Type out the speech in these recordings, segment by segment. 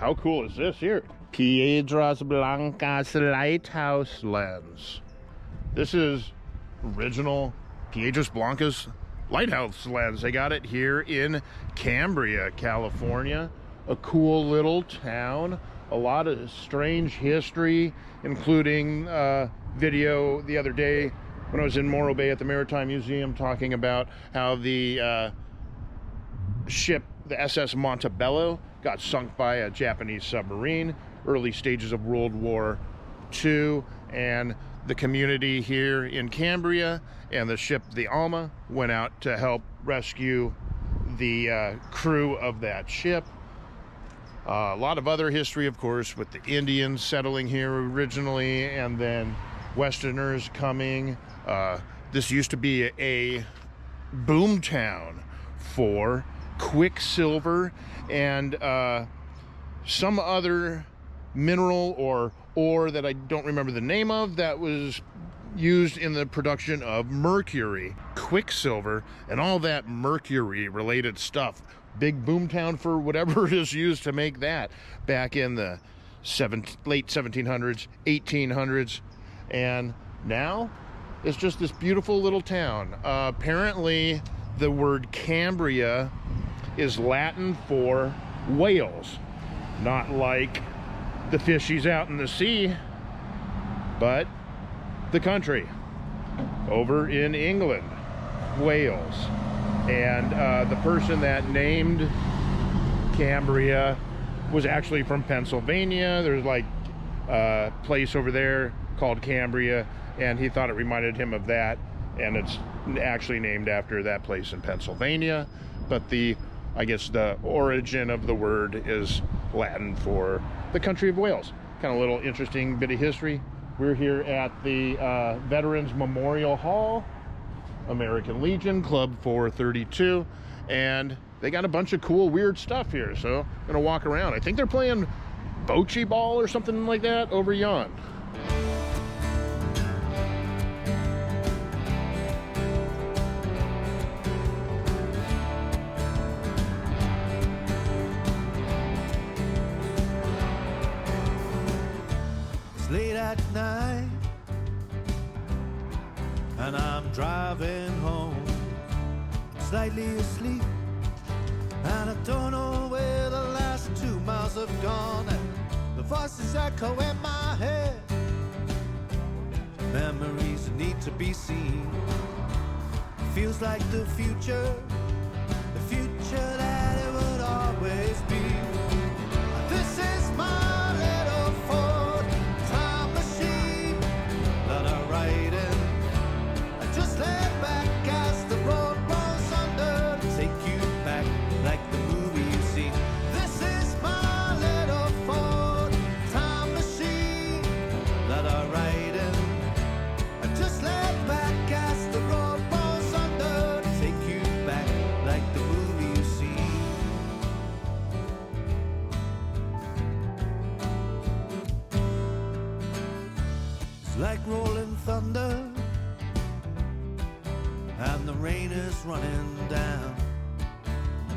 how cool is this here? Piedras Blancas lighthouse lens. This is original Piedras Blancas lighthouse lens. They got it here in Cambria, California. A cool little town. A lot of strange history, including video the other day when I was in Morro Bay at the Maritime Museum, talking about how the ship, the SS Montebello, got sunk by a Japanese submarine, early stages of World War II, and the community here in Cambria and the ship, the Alma, went out to help rescue the crew of that ship. A lot of other history, of course, with the Indians settling here originally and then Westerners coming. This used to be a boom town for quicksilver and some other mineral or ore that I don't remember the name of that was used in the production of mercury. Quicksilver and all that mercury related stuff. Big boomtown for whatever is used to make that back in the late 1700s, 1800s. And now it's just this beautiful little town. Apparently the word Cambria is Latin for whales. Not like the fishies out in the sea, but the country over in England, Wales. And the person that named Cambria was actually from Pennsylvania. There's like a place over there called Cambria, and he thought it reminded him of that, and it's actually named after that place in Pennsylvania. But I guess the origin of the word is Latin for the country of Wales. Kind of a little interesting bit of history. We're here at the Veterans Memorial Hall, American Legion, Club 432, and they got a bunch of cool, weird stuff here. So I'm gonna walk around. I think they're playing bocce ball or something like that over yon. It's late at night and I'm driving home, slightly asleep, and I don't know where the last 2 miles have gone, and the voices echo in my head, memories need to be seen. Feels like the future that it would always be. This is my little Ford time machine that I ride in. Just lay back as the road rolls under to take you back like the movie you've seen. This is my little Ford time machine that I ride in. I just lay back as the road rolls under to take you back like the movie you've seen. It's like rolling thunder and the rain is running down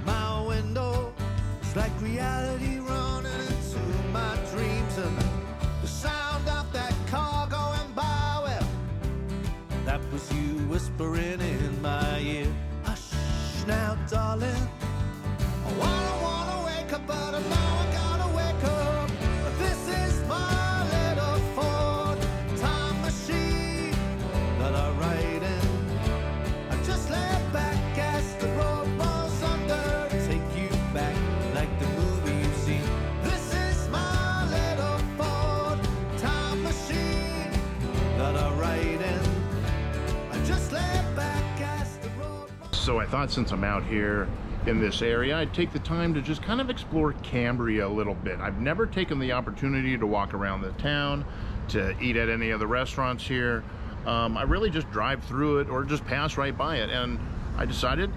my window. It's like reality running into my dreams, and the sound of that car going by, well, that was you whispering in my ear. Hush now, darling, I wanna wake up, but I know I gotta wake up. This is my little Ford time machine that I ride in. Just lay back as the road rolls under to take you back like the movie you've seen. This is my little Ford time machine that I ride in. I just lay back as the road. So I thought, since I'm out here in this area, I'd take the time to just kind of explore Cambria a little bit. I've never taken the opportunity to walk around the town, to eat at any of the restaurants here. I really just drive through it or just pass right by it, and I decided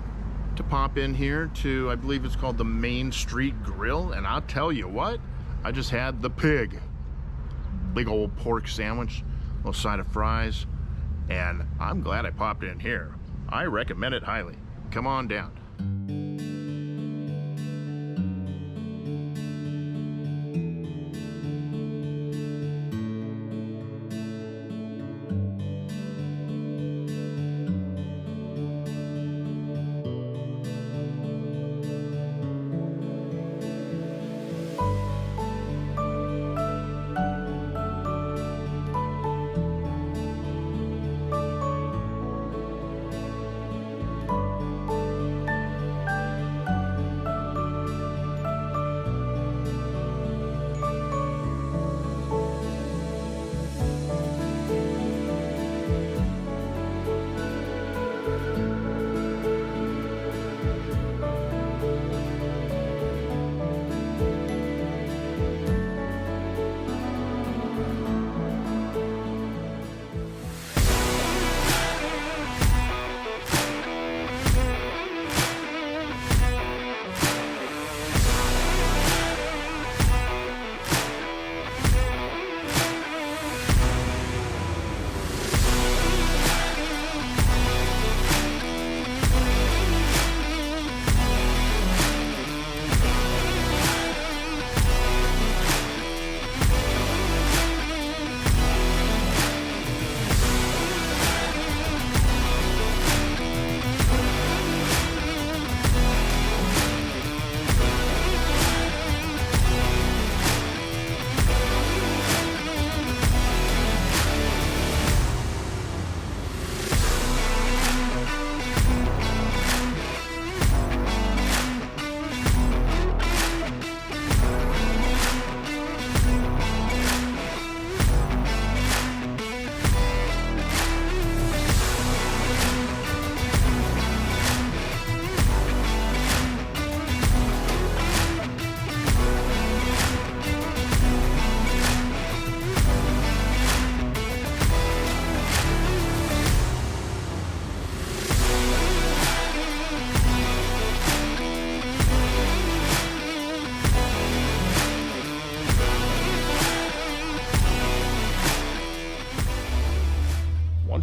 to pop in here to, I believe it's called the Main Street Grill, and I'll tell you what, I just had the pig. Big old pork sandwich, a little side of fries, and I'm glad I popped in here. I recommend it highly. Come on down.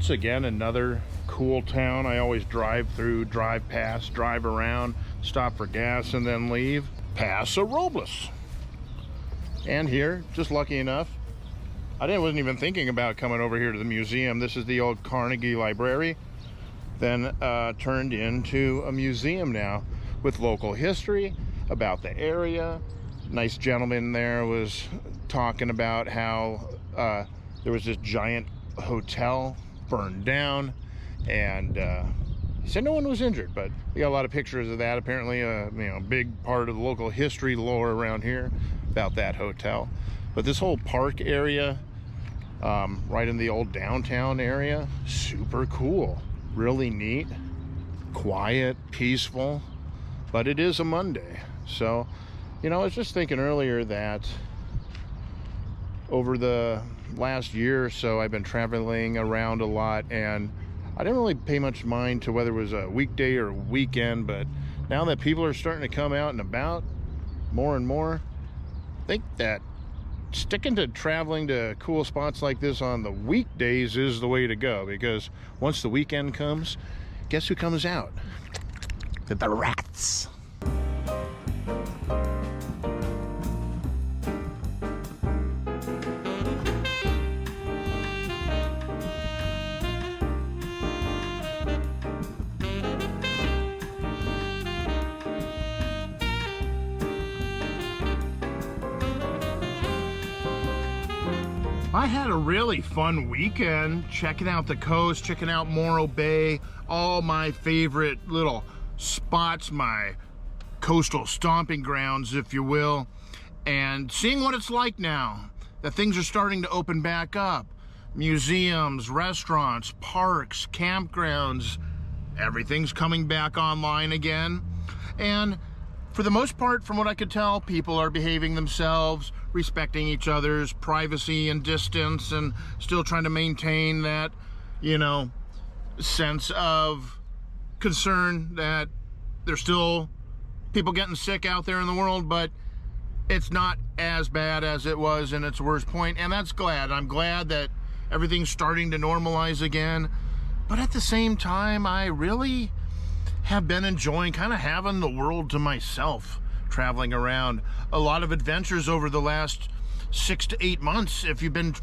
Once again, another cool town. I always drive through, drive past, drive around, stop for gas, and then leave. Paso Robles. And here, just lucky enough, I wasn't even thinking about coming over here to the museum. This is the old Carnegie Library, then turned into a museum now with local history about the area. Nice gentleman there was talking about how there was this giant hotel burned down, and he said no one was injured, but we got a lot of pictures of that. Apparently a big part of the local history lore around here about that hotel. But this whole park area, right in the old downtown area, super cool, really neat, quiet, peaceful. But it is a Monday, so I was just thinking earlier that over the last year or so I've been traveling around a lot, and I didn't really pay much mind to whether it was a weekday or weekend. But now that people are starting to come out and about more and more, I think that sticking to traveling to cool spots like this on the weekdays is the way to go, because once the weekend comes, guess who comes out? The rats. I had a really fun weekend checking out the coast, checking out Morro Bay, all my favorite little spots, my coastal stomping grounds, if you will, and seeing what it's like now that things are starting to open back up. Museums, restaurants, parks, campgrounds, everything's coming back online again. And for the most part, from what I could tell, people are behaving themselves, respecting each other's privacy and distance, and still trying to maintain that, sense of concern that there's still people getting sick out there in the world, but it's not as bad as it was in its worst point. And that's glad. I'm glad that everything's starting to normalize again. But at the same time, I really have been enjoying kind of having the world to myself, traveling around. A lot of adventures over the last 6 to 8 months. If you've been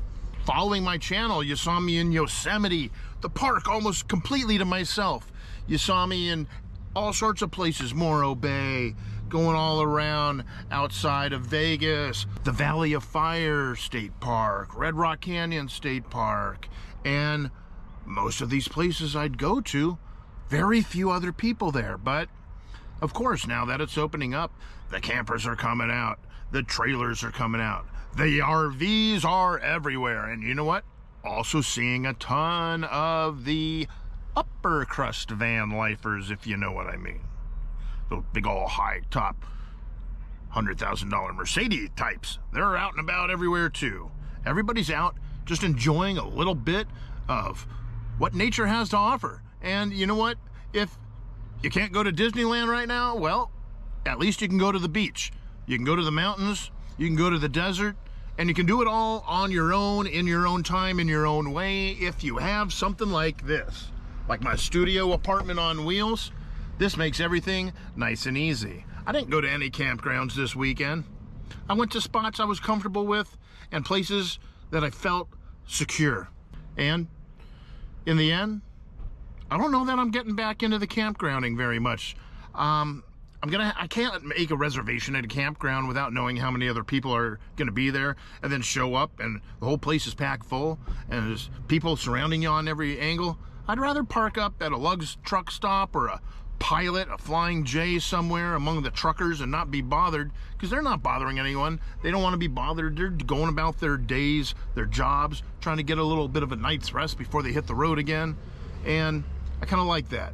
following my channel, you saw me in Yosemite, the park almost completely to myself. You saw me in all sorts of places, Morro Bay, going all around outside of Vegas, the Valley of Fire State Park, Red Rock Canyon State Park, and most of these places I'd go to, very few other people there. But of course, now that it's opening up, the campers are coming out, the trailers are coming out, the RVs are everywhere. And you know what? Also seeing a ton of the upper crust van lifers, if you know what I mean. Those big old high top $100,000 Mercedes types. They're out and about everywhere too. Everybody's out just enjoying a little bit of what nature has to offer. And you know what? If you can't go to Disneyland right now, well, at least you can go to the beach. You can go to the mountains, you can go to the desert, and you can do it all on your own, in your own time, in your own way. If you have something like this, like my studio apartment on wheels, this makes everything nice and easy. I didn't go to any campgrounds this weekend. I went to spots I was comfortable with and places that I felt secure. And in the end, I don't know that I'm getting back into the campgrounding very much. I can't make a reservation at a campground without knowing how many other people are gonna be there, and then show up and the whole place is packed full and there's people surrounding you on every angle. I'd rather park up at a lugs truck stop or a Pilot, a Flying J somewhere among the truckers and not be bothered, because they're not bothering anyone. They don't want to be bothered. They're going about their days, their jobs, trying to get a little bit of a night's rest before they hit the road again. And I kind of like that.